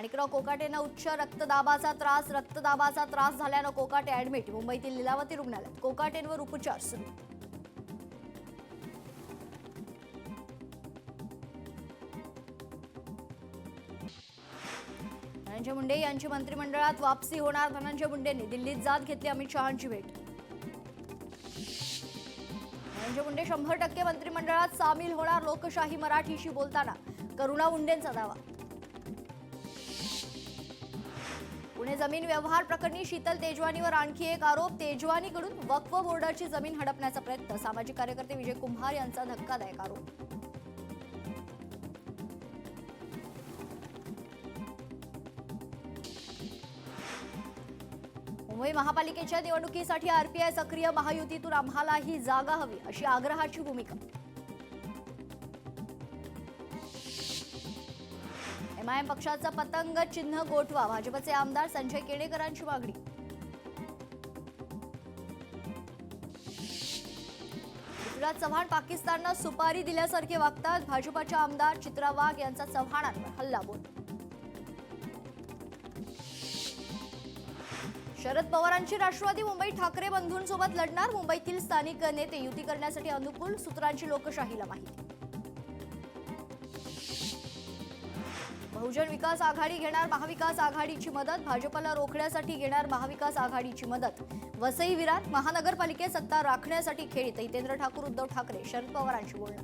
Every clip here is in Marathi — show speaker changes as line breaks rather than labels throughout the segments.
माणिकराव कोकाटेंना उच्च रक्तदाबाचा त्रास झाल्यानं कोकाटे ऍडमिट. मुंबईतील लीलावती रुग्णालयात कोकाटेंवर उपचार सुरू. धनंजय मुंडे यांची मंत्रिमंडळात वापसी होणार. धनंजय मुंडेंनी दिल्लीत जात घेतली अमित शहांची भेट. धनंजय मुंडे 100% मंत्रिमंडळात सामील होणार. लोकशाही मराठीशी बोलताना करुणा मुंडेंचा दावा. पुणे जमीन व्यवहार प्रकरणी शीतल तेजवानीवर आणखी एक आरोप. तेजवानीकडून वक्फ बोर्डाची जमीन हडपण्याचा प्रयत्न. सामाजिक कार्यकर्ते विजय कुंभार यांचा धक्कादायक आरोप. मुंबई महापालिकेच्या निवडणुकीसाठी आरपीआय सक्रिय. महायुतीतून आम्हालाही जागा हवी अशी आग्रहाची भूमिका. एमआयएम पक्षाचा पतंग चिन्ह गोठवा. भाजपचे आमदार संजय केणेकरांची मागणी. पृथ्वीराज चव्हाण पाकिस्तानला सुपारी दिल्यासारखे वागतात. भाजपच्या आमदार चित्रा वाघ यांचा चव्हाणांवर हल्लाबोल. शरद पवारांची राष्ट्रवादी मुंबई ठाकरे बंधूंसोबत लढणार. मुंबईतील स्थानिक नेते युती करण्यासाठी अनुकूल. सूत्रांची लोकशाहीला माहिती. बहुजन विकास आघाडी घेणार महाविकास आघाडीची मदत. भाजपला रोखण्यासाठी घेणार महाविकास आघाडीची मदत. वसई विरार महानगरपालिकेत सत्ता राखण्यासाठी खेळीत. हितेंद्र ठाकूर उद्धव ठाकरे शरद पवारांशी बोलणार.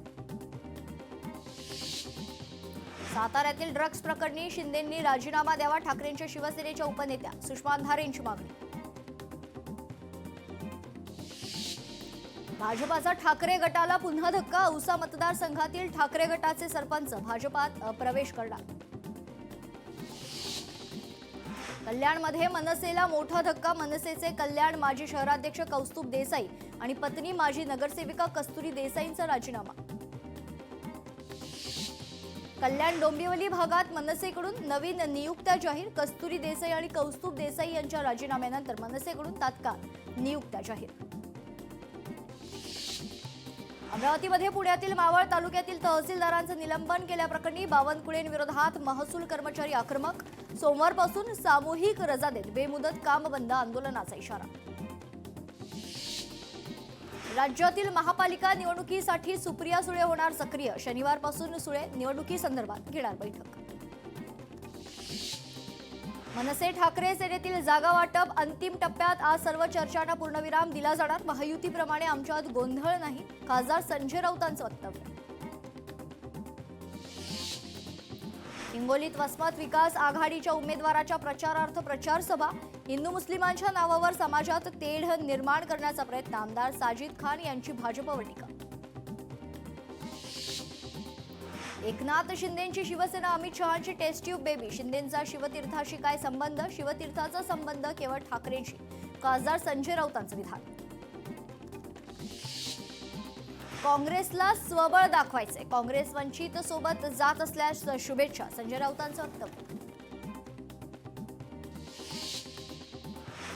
साताऱ्यातील ड्रग्ज प्रकरणी शिंदेंनी राजीनामा द्यावा. ठाकरेंच्या शिवसेनेच्या उपनेत्या सुषमा अंधारेंची मागणी. भाजपाचा ठाकरे गटाला पुन्हा धक्का. औसा मतदारसंघातील ठाकरे गटाचे सरपंच भाजपात प्रवेश करणार. कल्याणमध्ये मनसेला मोठा धक्का. मनसेचे कल्याण माजी शहराध्यक्ष कौस्तुभ देसाई आणि पत्नी माजी नगरसेविका कस्तुरी देसाईंचा राजीनामा. कल्याण डोंबिवली भागात मनसेकडून नवीन नियुक्त्या जाहीर. कस्तुरी देसाई आणि कौस्तुभ देसाई यांच्या राजीनाम्यानंतर मनसेकडून तात्काळ नियुक्त्या जाहीर. अमरावतीमध्ये पुण्यातील मावळ तालुक्यातील तहसीलदारांचं निलंबन केल्याप्रकरणी बावनकुळेंविरोधात महसूल कर्मचारी आक्रमक. सोमवारपासून सामूहिक रजा देत बेमुदत काम बंद आंदोलनाचा इशारा. राज्यातील महापालिका निवडणुकीसाठी सुप्रिया सुळे होणार सक्रिय. शनिवारपासून सुळे निवडणुकीसंदर्भात घेणार बैठक. मनसे ठाकरे सेनेतील जागा वाटप अंतिम टप्प्यात. आज सर्व चर्चांना पूर्णविराम दिला जाणार. महायुतीप्रमाणे आमच्यात गोंधळ नाही. खासदार संजय राऊतांचं वक्तव्य. हिंगोलीत वसमत विकास आघाडीच्या उमेदवाराच्या प्रचारार्थ प्रचार सभा. हिंदू मुस्लिमांच्या नावावर समाजात तेढ निर्माण करण्याचा प्रयत्न. आमदार साजिद खान यांची भाजपवर टीका. एकनाथ शिंदेंची शिवसेना अमित शहांची टेस्ट ट्यूब बेबी. शिंदेंचा शिवतीर्थाशी काय संबंध? शिवतीर्थाचा संबंध केवळ ठाकरेंशी. खासदार संजय राऊतांचं विधान. काँग्रेसला स्वबळ दाखवायचे. काँग्रेस वंचित सोबत जात असल्यास शुभेच्छा. संजय राऊतांचं वक्तव्य.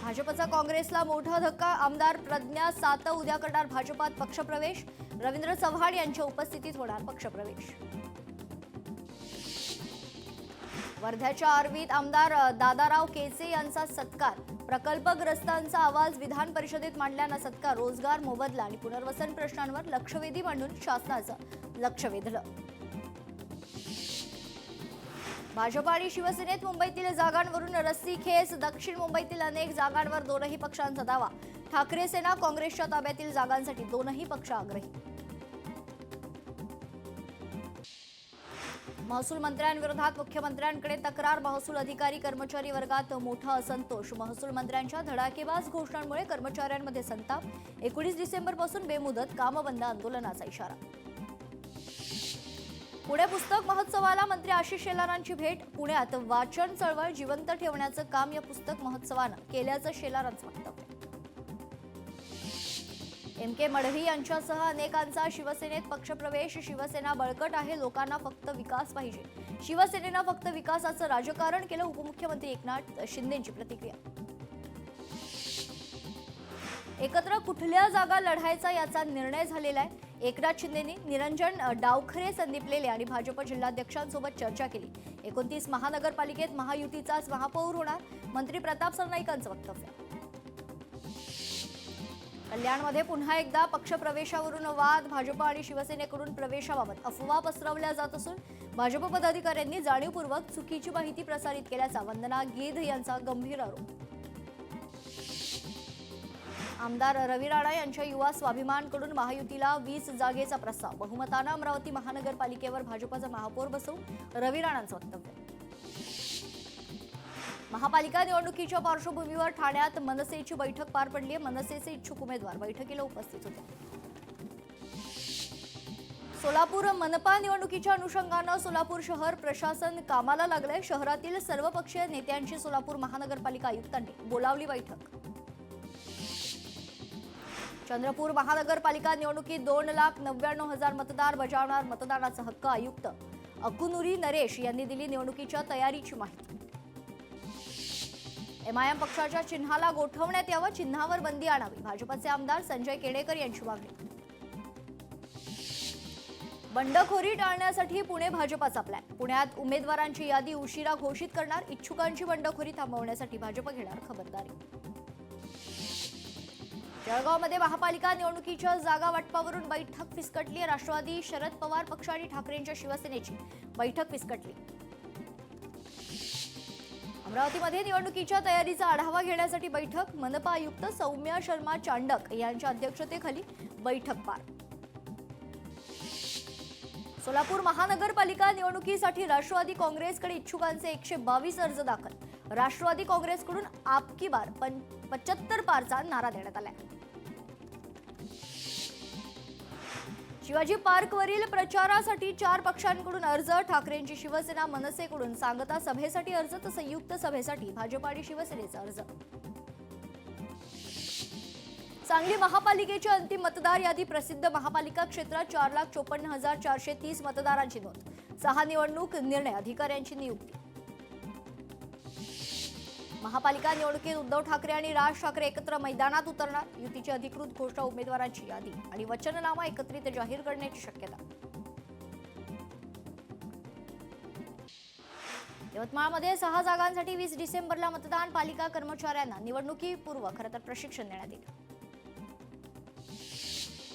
भाजपचा काँग्रेसला मोठा धक्का. आमदार प्रज्ञा सातव उद्या करणार भाजपात पक्षप्रवेश. रवींद्र चव्हाण यांच्या उपस्थितीत होणार पक्षप्रवेश. वर्ध्याच्या आर्वीत आमदार दादाराव केसे यांचा सत्कार. प्रकल्पग्रस्तांचा आवाज विधान परिषदेत मांडल्यानं सत्कार. रोजगार मोबदला आणि पुनर्वसन प्रश्नांवर लक्षवेधी मांडून शासनाचं लक्ष वेधलं. भाजप आणि शिवसेनेत मुंबईतील जागांवरून रस्सीखेच. दक्षिण मुंबईतील अनेक जागांवर दोनही पक्षांचा दावा. ठाकरे सेना काँग्रेसच्या ताब्यातील जागांसाठी दोनही पक्ष आग्रही. महसूल मंत्र्यांविरोधात मुख्यमंत्र्यांकडे तक्रार. महसूल अधिकारी कर्मचारी वर्गात मोठा असंतोष. महसूल मंत्र्यांच्या धडाकेबाज घोषणांमुळे कर्मचाऱ्यांमध्ये संताप. 19 डिसेंबरपासून बेमुदत कामबंद आंदोलनाचा इशारा. पुणे पुस्तक महोत्सवाला मंत्री आशिष शेलारांची भेट. पुण्यात वाचन चळवळ जिवंत ठेवण्याचं काम या पुस्तक महोत्सवानं केल्याचं शेलारांचं वक्तव्य. एम.के. मडवी यांच्यासह अनेकांचा शिवसेनेत पक्षप्रवेश. शिवसेना बळकट आहे. लोकांना फक्त विकास पाहिजे. शिवसेनेनं फक्त विकासाचं राजकारण केलं. उपमुख्यमंत्री एकनाथ शिंदेंची प्रतिक्रिया. एकत्र कुठल्या जागा लढायचा याचा निर्णय झालेला आहे. एकनाथ शिंदेंनी निरंजन डावखरे, संदीप लेले आणि भाजप जिल्हाध्यक्षांसोबत चर्चा केली. 29 महानगरपालिकेत महायुतीचाच महापौर होणार, मंत्री प्रताप सरनाईकांचं वक्तव्य. कल्याणमध्ये पुन्हा एकदा पक्षप्रवेशावरून वाद, भाजप आणि शिवसेनेकडून प्रवेशाबाबत अफवा पसरवल्या जात असून भाजप पदाधिकाऱ्यांनी जाणीवपूर्वक चुकीची माहिती प्रसारित केल्याचा वंदना गीध यांचा गंभीर आरोप. आमदार रवी राणा यांच्या युवा स्वाभिमानकडून महायुतीला 20 जागेचा प्रस्ताव, बहुमतानं अमरावती महानगरपालिकेवर भाजपचा महापौर बसवू, रवी राणांचं वक्तव्य. महापालिका निवडणुकीच्या पार्श्वभूमीवर ठाण्यात मनसेची बैठक पार पडली. मनसेचे इच्छुक उमेदवार बैठकीला उपस्थित होते. सोलापूर मनपा निवडणुकीच्या अनुषंगानं सोलापूर शहर प्रशासन कामाला लागलंय. शहरातील सर्वपक्षीय नेत्यांची सोलापूर महानगरपालिका आयुक्तांनी बोलावली बैठक. चंद्रपूर महानगरपालिका निवडणुकीत 2,99,000 मतदार बजावणार मतदानाचा हक्क. आयुक्त अकुनुरी नरेश यांनी दिली निवडणुकीच्या तयारीची माहिती. एमआयएम पक्षाच्या चिन्हाला गोठवण्यात यावं, चिन्हावर बंदी आणावी, भाजपचे आमदार संजय केडेकर यांची मागणी. बंडखोरी टाळण्यासाठी पुणे भाजपाचा प्लॅन. पुण्यात उमेदवारांची यादी उशिरा घोषित करणार, इच्छुकांची बंडखोरी थांबवण्यासाठी भाजप घेणार खबरदारी. जळगावमध्ये महापालिका निवडणुकीच्या जागा वाटपावरून बैठक फिसकटली. राष्ट्रवादी शरद पवार पक्ष आणि ठाकरेंच्या शिवसेनेची बैठक फिसकटली. अमरावतीमध्ये निवडणुकीच्या तयारीचा आढावा घेण्यासाठी बैठक. मनपा आयुक्त सौम्या शर्मा चांडक यांच्या अध्यक्षतेखाली बैठक पार. सोलापूर महानगरपालिका निवडणुकीसाठी राष्ट्रवादी काँग्रेसकडे इच्छुकांचे 122 अर्ज दाखल. राष्ट्रवादी काँग्रेसकडून आपकी बार 75 पारचा नारा देण्यात आलाय. शिवाजी पार्कवरील प्रचारासाठी 4 पक्षांकडून अर्ज. ठाकरेंची शिवसेना, मनसेकडून सांगता सभेसाठी अर्ज तर संयुक्त सभेसाठी भाजप आणि शिवसेनेचा अर्ज. सांगली महापालिकेची अंतिम मतदार यादी प्रसिद्ध. महापालिका क्षेत्रात 4,54,430 मतदारांची नोंद. 6 निवडणूक निर्णय अधिकाऱ्यांची नियुक्ती. महापालिका निवडणुकीत उद्धव ठाकरे आणि राज ठाकरे एकत्र मैदानात उतरणार. युतीची अधिकृत घोषणा, उमेदवारांची यादी आणि वचननामा एकत्रित जाहीर करण्याची शक्यता. यवतमाळमध्ये 6 जागांसाठी 20 डिसेंबरला मतदान. पालिका कर्मचाऱ्यांना निवडणुकीपूर्व खरं तर प्रशिक्षण देण्यात येईल.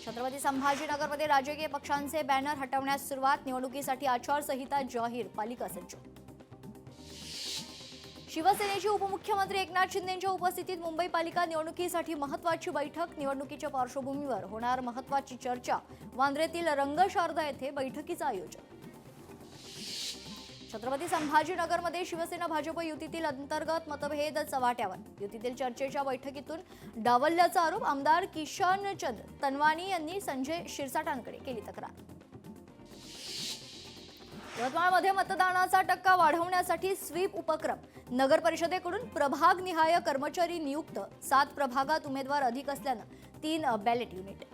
छत्रपती संभाजीनगरमध्ये राजकीय पक्षांचे बॅनर हटवण्यास सुरुवात. निवडणुकीसाठी आचारसंहिता जाहीर, पालिका सज्ज. शिवसेनेची उपमुख्यमंत्री एकनाथ शिंदेंच्या उपस्थितीत मुंबई पालिका निवडणुकीसाठी महत्त्वाची बैठक. निवडणुकीच्या पार्श्वभूमीवर होणार महत्त्वाची चर्चा. वांद्र्यातील रंगशारदा येथे बैठकीचं आयोजन. छत्रपती संभाजीनगरमध्ये शिवसेना भाजप युतीतील अंतर्गत मतभेद चव्हाट्यावर. युतीतील चर्चेच्या बैठकीतून डावलल्याचा आरोप. आमदार किशनचंद तनवानी यांनी संजय शिरसाटांकडे केली तक्रार. यवतमाळमध्ये मतदानाचा टक्का वाढवण्यासाठी स्वीप उपक्रम. नगर परिषदेकडून प्रभागनिहाय कर्मचारी नियुक्त. 7 प्रभागात उमेदवार अधिक असल्यानं 3 बॅलेट युनिट.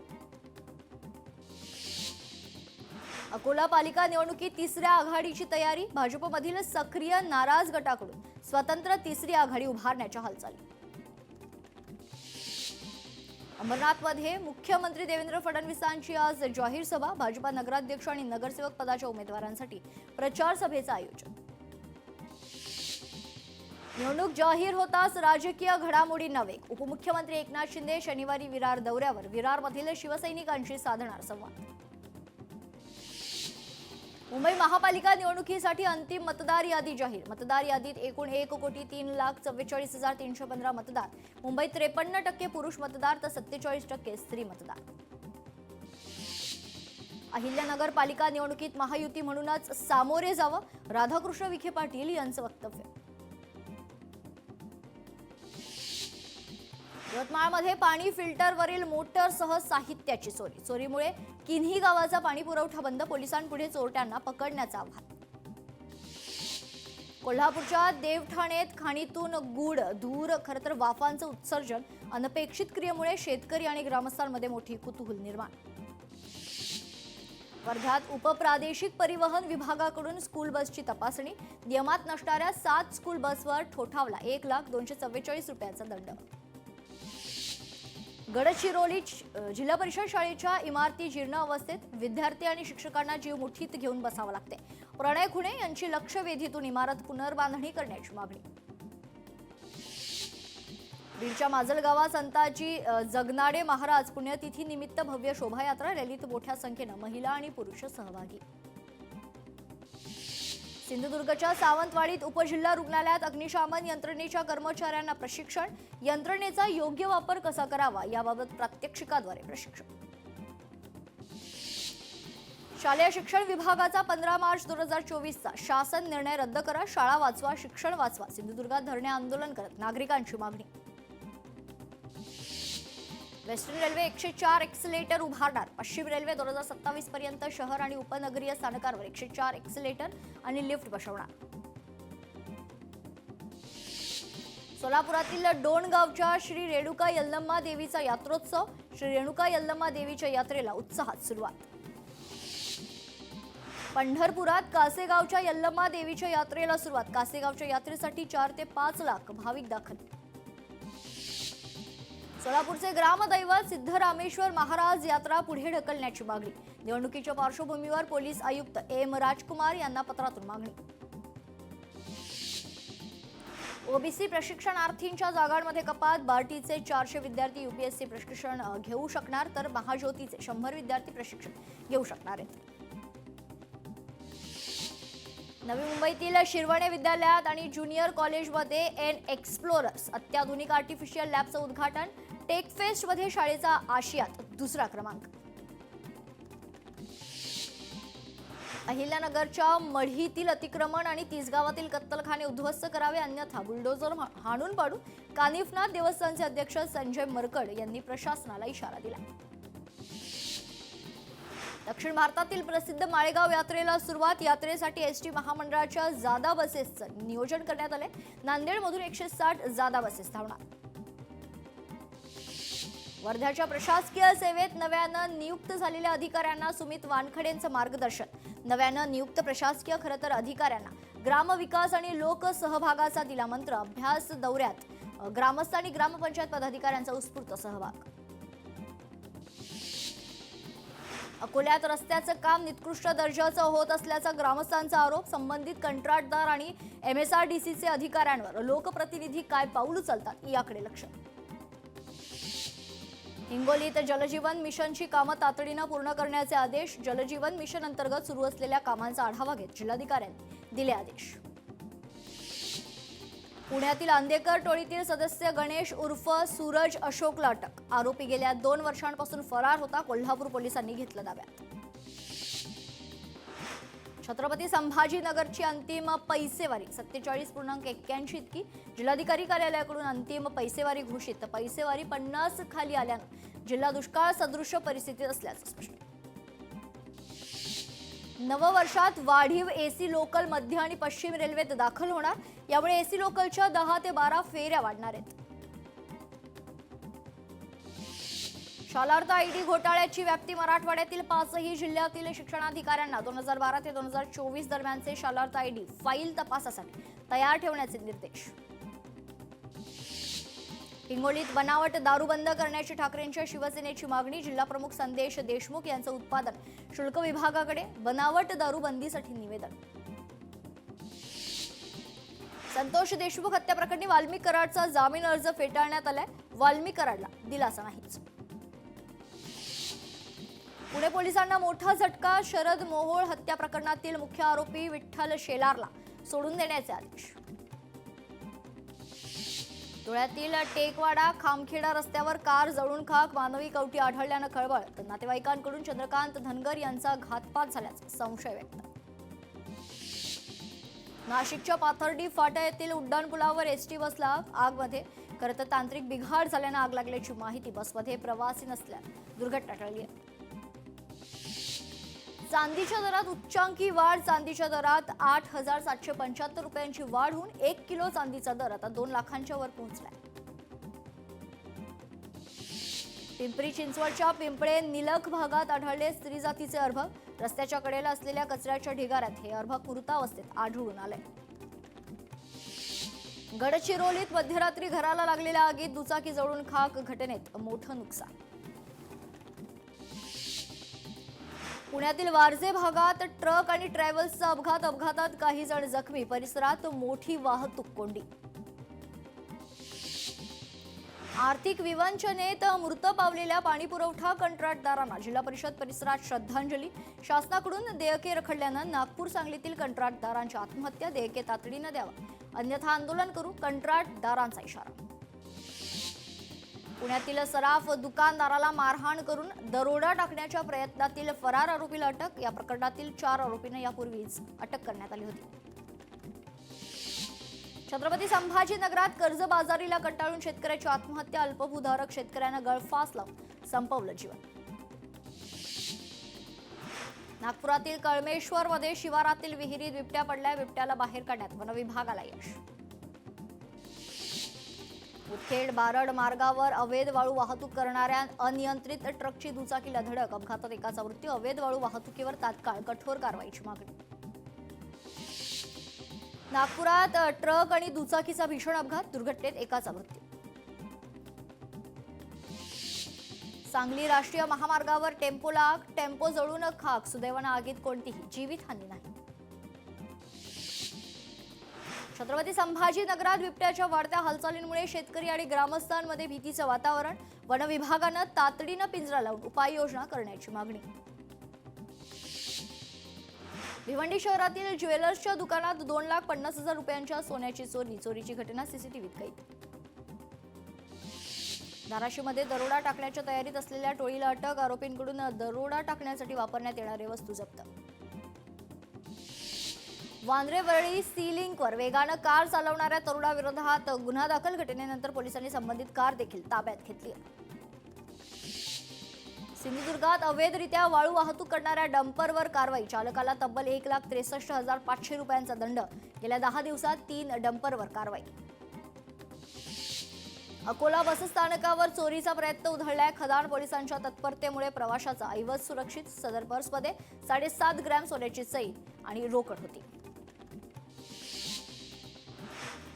अकोला पालिका निवडणुकीत 3ऱ्या आघाडीची तयारी. भाजपमधील सक्रिय नाराज गटाकडून स्वतंत्र 3री आघाडी उभारण्याच्या हालचाली. अंबरनाथमध्ये मुख्यमंत्री देवेंद्र फडणवीसांची आज जाहीर सभा. भाजपा नगराध्यक्ष आणि नगरसेवक पदाच्या उमेदवारांसाठी प्रचार सभेचं आयोजन. निवडणूक जाहीर होताच राजकीय घडामोडींना वेग. उपमुख्यमंत्री एकनाथ शिंदे शनिवारी विरार दौऱ्यावर. विरारमधील शिवसैनिकांशी साधणार संवाद. मुंबई महापालिका निवडणुकीसाठी अंतिम मतदार यादी जाहीर. मतदार यादीत एकूण 1,44,44,315 मतदार. मुंबईत 53% पुरुष मतदार तर 47% स्त्री मतदार. अहिल्यानगर पालिका निवडणुकीत महायुती म्हणूनच सामोरे जावं, राधाकृष्ण विखे पाटील यांचं वक्तव्य. यवतमाळमध्ये पाणी फिल्टरवरील मोटरसह साहित्याची चोरी. चोरीमुळे किन्ही गावाचा पाणी पुरवठा बंद. पोलिसांपुढे चोरट्यांना पकडण्याचं आव्हान. कोल्हापूरच्या देवठाणेत खाणीतून गुड, धूर, खरं तर वाफांचं उत्सर्जन. अनपेक्षित क्रियेमुळे शेतकरी आणि ग्रामस्थांमध्ये मोठी कुतूहल निर्माण. वर्ध्यात उपप्रादेशिक परिवहन विभागाकडून स्कूल बसची तपासणी. नियमात नसणाऱ्या 7 स्कूल बसवर ठोठावला 1,244,000 रुपयांचा दंड. गडचिरोली जिल्हा परिषद शाळेच्या इमारती जीर्ण अवस्थेत. विद्यार्थी आणि शिक्षकांना जीव मुठीत घेऊन बसावं लागते. प्रणय खुणे यांची लक्षवेधीतून इमारत पुनर्बांधणी करण्याची मागणी. बीडच्या माजलगावात संताजी जगनाडे महाराज पुण्यतिथी निमित्त भव्य शोभायात्रा रॅलीत मोठ्या संख्येने महिला आणि पुरुष सहभागी. सिंधुदुर्गच्या सावंतवाडीत उपजिल्हा रुग्णालयात अग्निशमन यंत्रणेच्या कर्मचाऱ्यांना प्रशिक्षण. यंत्रणेचा योग्य वापर कसा करावा याबाबत प्रात्यक्षिकाद्वारे प्रशिक्षण. शालेय शिक्षण विभागाचा 15 मार्च 2024चा शासन निर्णय रद्द करा. शाळा वाचवा, शिक्षण वाचवा. सिंधुदुर्गात धरणे आंदोलन करत नागरिकांची मागणी. वेस्टर्न रेल्वे 104 एक्सिलेटर उभारणार. पश्चिम रेल्वे 2027 पर्यंत शहर आणि उपनगरीय स्थानकांवर 104 एक्सिलेटर आणि लिफ्ट बसवणार. सोलापुरातील डोणगावच्या श्री रेणुका यल्लम्मा देवीचा यात्रोत्सव. श्री रेणुका यल्लम्मा देवीच्या यात्रेला उत्साहात सुरुवात. पंढरपुरात कासेगावच्या यल्लम्मा देवीच्या यात्रेला सुरुवात. कासेगावच्या यात्रेसाठी 4 ते 5 लाख भाविक दाखल. सोलापूरचे ग्रामदैवत सिद्धरामेश्वर महाराज यात्रा पुढे ढकलण्याची मागणी. निवडणुकीच्या पार्श्वभूमीवर पोलीस आयुक्त एम राजकुमार यांना पत्रातून मागणी. ओबीसी प्रशिक्षणार्थींच्या जागांमध्ये कपात. बार्टीचे 400 विद्यार्थी यूपीएससी प्रशिक्षण घेऊ शकणार तर महाज्योतीचे 100 विद्यार्थी प्रशिक्षण घेऊ शकणार आहेत. नवी मुंबईतील शिरवणे विद्यालयात आणि ज्युनियर कॉलेजमध्ये एन एक्सप्लोरर्स अत्याधुनिक आर्टिफिशियल लॅबचं उद्घाटन. टेक फेस्ट मध्ये शाळेचा आशियात 2रा क्रमांक. अहिल्यानगरच्या मढीतील अतिक्रमण आणि तिसगावातील कत्तलखाने उद्ध्वस्त करावे अन्यथा बुलडोझर हाणून पाडू. कानिफनाथ देवस्थानचे अध्यक्ष संजय मरकड यांनी प्रशासनाला इशारा दिला. दक्षिण भारतातील प्रसिद्ध माळेगाव यात्रेला सुरुवात. यात्रेसाठी एसटी महामंडळाच्या जादा बसेसचं नियोजन करण्यात आले. नांदेडमधून 160 जादा बसेस धावणार. वर्ध्याच्या प्रशासकीय सेवेत नव्यानं नियुक्त झालेल्या अधिकाऱ्यांना सुमित वानखडेंचं मार्गदर्शन. नव्यानं नियुक्त प्रशासकीय खरं तर अधिकाऱ्यांना ग्रामविकास आणि लोकसहभागाचा दिला मंत्र. अभ्यास दौऱ्यात ग्रामस्थ आणि ग्रामपंचायत पदाधिकाऱ्यांचा उत्स्फूर्त सहभाग. अकोल्यात रस्त्याचं काम निकृष्ट दर्जाचं होत असल्याचा ग्रामस्थांचा आरोप. संबंधित कंत्राटदार आणि एमएसआरडीसीचे अधिकाऱ्यांवर लोकप्रतिनिधी काय पाऊल उचलतात याकडे लक्ष. हिंगोलीत जलजीवन मिशनची कामं तातडीनं पूर्ण करण्याचे आदेश. जलजीवन मिशन अंतर्गत सुरू असलेल्या कामांचा आढावा घेत जिल्हाधिकाऱ्यांनी दिले आदेश. पुण्यातील अंधेकर टोळीतील सदस्य गणेश उर्फ सूरज अशोकला अटक. आरोपी गेल्या 2 वर्षांपासून फरार होता. कोल्हापूर पोलिसांनी घेतलं ताब्यात. छत्रपती संभाजीनगरची अंतिम पैसेवारी 47.81 इतकी. जिल्हाधिकारी कार्यालयाकडून अंतिम पैसेवारी घोषित. पैसेवारी 50 खाली आल्यानं जिल्हा दुष्काळ सदृश परिस्थितीत असल्याचं स्पष्ट. नववर्षात वाढीव एसी लोकल मध्य आणि पश्चिम रेल्वेत दाखल होणार. यामुळे एसी लोकलच्या 10 ते 12 फेऱ्या वाढणार आहेत. शालार्थ आयडी घोटाळ्याची व्याप्ती. मराठवाड्यातील 5ही जिल्ह्यातील शिक्षणाधिकाऱ्यांना 2012 ते 2024 दरम्यानचे शालार्थ आयडी फाईल तपासासाठी तयार ठेवण्याचे निर्देश. हिंगोलीत बनावट दारू बंद करण्याची ठाकरेंच्या शिवसेनेची मागणी. जिल्हाप्रमुख संदेश देशमुख यांचं उत्पादन शुल्क विभागाकडे. बनावट दारू बंदीसाठी निवेदन. संतोष देशमुख हत्या प्रकरणी वाल्मिक कराडचा जामीन अर्ज फेटाळण्यात आलाय. वाल्मिक कराडला दिलासा नाहीच. पुणे पोलिसांना मोठा झटका. शरद मोहोळ हत्या प्रकरणातील मुख्य आरोपी विठ्ठल शेलारला सोडून देण्याचे आदेश. धुळ्यातील टेकवाडा खामखेडा रस्त्यावर कार जळून खाक. मानवी कवटी आढळल्यानं खळबळ. तर नातेवाईकांकडून चंद्रकांत धनगर यांचा घातपात झाल्याचा संशय व्यक्त. नाशिकच्या पाथर्डी फाटा येथील उड्डाणपुलावर एसटी बसला आगमध्ये. खरं तर तांत्रिक बिघाड झाल्यानं आग लागल्याची माहिती. बसमध्ये प्रवासी नसल्यानं दुर्घटना टळली आहे. चांदीच्या दरात उच्चांकी वाढ. चांदीच्या दरात 8,775 रुपयांची वाढ होऊन 1 किलो चांदीचा दर आता 2 लाखांच्या वर पोहोचलाय. पिंपरी चिंचवडच्या पिंपळे निलख भागात आढळले स्त्री जातीचे अर्भक. रस्त्याच्या कडेला असलेल्या कचऱ्याच्या ढिगाऱ्यात हे अर्भक मृतावस्थेत आढळून आले. गडचिरोलीत मध्यरात्री घराला लागलेल्या आगीत दुचाकी जळून खाक. घटनेत मोठं नुकसान. पुण्यातील वारजे भागात ट्रक आणि ट्रॅव्हल्सचा अपघातात काही जण जखमी, परिसरात मोठी वाहतूक कोंडी. आर्थिक विवंचनेत मृत पावलेल्या पाणीपुरवठा कंत्राटदारांना जिल्हा परिषद परिसरात श्रद्धांजली. शासनाकडून देयके रखडल्यानं नागपूर सांगलीतील कंत्राटदारांची आत्महत्या, देयके तातडीनं द्यावा अन्यथा आंदोलन करू, कंत्राटदारांचा इशारा. पुण्यातील सराफ दुकानदाराला मारहाण करून दरोडा टाकण्याच्या प्रयत्नातील फरार आरोपीला अटक. या प्रकरणातील 4 आरोपींना यापूर्वीच अटक करण्यात आली होती. छत्रपती संभाजीनगरात कर्जबाजारीला कंटाळून शेतकऱ्याची आत्महत्या, अल्पभूधारक शेतकऱ्यानं गळफास लावून संपवलं जीवन. नागपुरातील कळमेश्वरमध्ये शिवारातील विहिरीत बिबट्या पडलाय, बिबट्याला बाहेर काढण्यात वनविभागाला यश. मुदखेड बारड मार्गावर अवैध वाळू वाहतूक करणाऱ्या अनियंत्रित ट्रकची दुचाकीला धडक, अपघातात एकाचा मृत्यू. अवैध वाळू वाहतुकीवर तात्काळ कठोर कारवाईची मागणी. नागपुरात ट्रक आणि दुचाकीचा भीषण अपघात, दुर्घटनेत एकाचा मृत्यू. सांगली राष्ट्रीय महामार्गावर टेम्पो जळून खाक, सुदैवानं आगीत कोणतीही जीवितहानी नाही. छत्रपती संभाजीनगरात बिबट्याच्या वाढत्या हालचालींमुळे शेतकरी आणि ग्रामस्थांमध्ये भीतीचं वातावरण, वनविभागानं तातडीनं पिंजरा लावून उपाययोजना करण्याची मागणी. भिवंडी शहरातील ज्वेलर्सच्या दुकानात 2,50,000 रुपयांच्या सोन्याची चोरी, चोरीची घटना सीसीटीव्हीत कैद. धाराशिवमध्ये दरोडा टाकण्याच्या तयारीत असलेल्या टोळीला अटक, आरोपींकडून दरोडा टाकण्यासाठी वापरण्यात येणारे वस्तू जप्त. वांद्रेवरळी सी लिंकवर वेगानं कार चालवणाऱ्या तरुणाविरोधात गुन्हा दाखल, घटनेनंतर पोलिसांनी संबंधित कार देखील ताब्यात घेतली. सिंधुदुर्गात अवैधरित्या वाळू वाहतूक करणाऱ्या डंपरवर कारवाई, चालकाला तब्बल 1,63,500 रुपयांचा दंड. गेल्या 10 दिवसात 3 डंपरवर कारवाई. अकोला बसस्थानकावर चोरीचा प्रयत्न उधळलाय, खदान पोलिसांच्या तत्परतेमुळे प्रवाशाचा ऐवज सुरक्षित. सदर पर्समध्ये 7.5 ग्रॅम सोन्याची चैन आणि रोकड होती.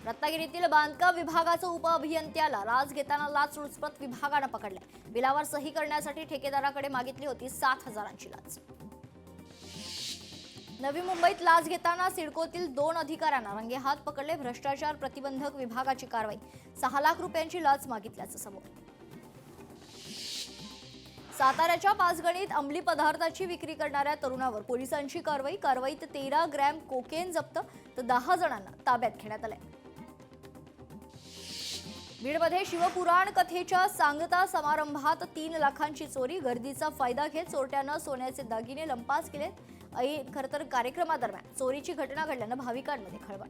रत्नागिरीतील बांधकाम विभागाचं उपअभियंत्याला लाच घेताना लाचलुचपत विभागानं पकडले. बिलावर सही करण्यासाठी ठेकेदाराकडे मागितली होती 7,000ची लाच. नवी मुंबईत लाच घेताना सिडकोतील 2 अधिकाऱ्यांना रंगेहात पकडले. भ्रष्टाचार प्रतिबंधक विभागाची कारवाई, 6 लाख रुपयांची लाच मागितल्याचं समोर. साताऱ्याच्या पाचगणीत अंमली पदार्थाची विक्री करणाऱ्या तरुणावर पोलिसांची कारवाईत 13 ग्रॅम कोकेन जप्त, तर 10 जणांना ताब्यात घेण्यात आले. बीडमध्ये शिवपुराण कथेच्या सांगता समारंभात 3 लाखांची चोरी, गर्दीचा फायदा घेत चोरट्यानं सोन्याचे दागिने लंपास केले. खरं तर कार्यक्रमादरम्यान चोरीची घटना घडल्यानं भाविकांमध्ये खळबळ.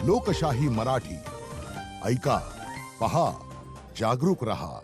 लोकशाही मराठी ऐका, पहा, जागरूक रहा.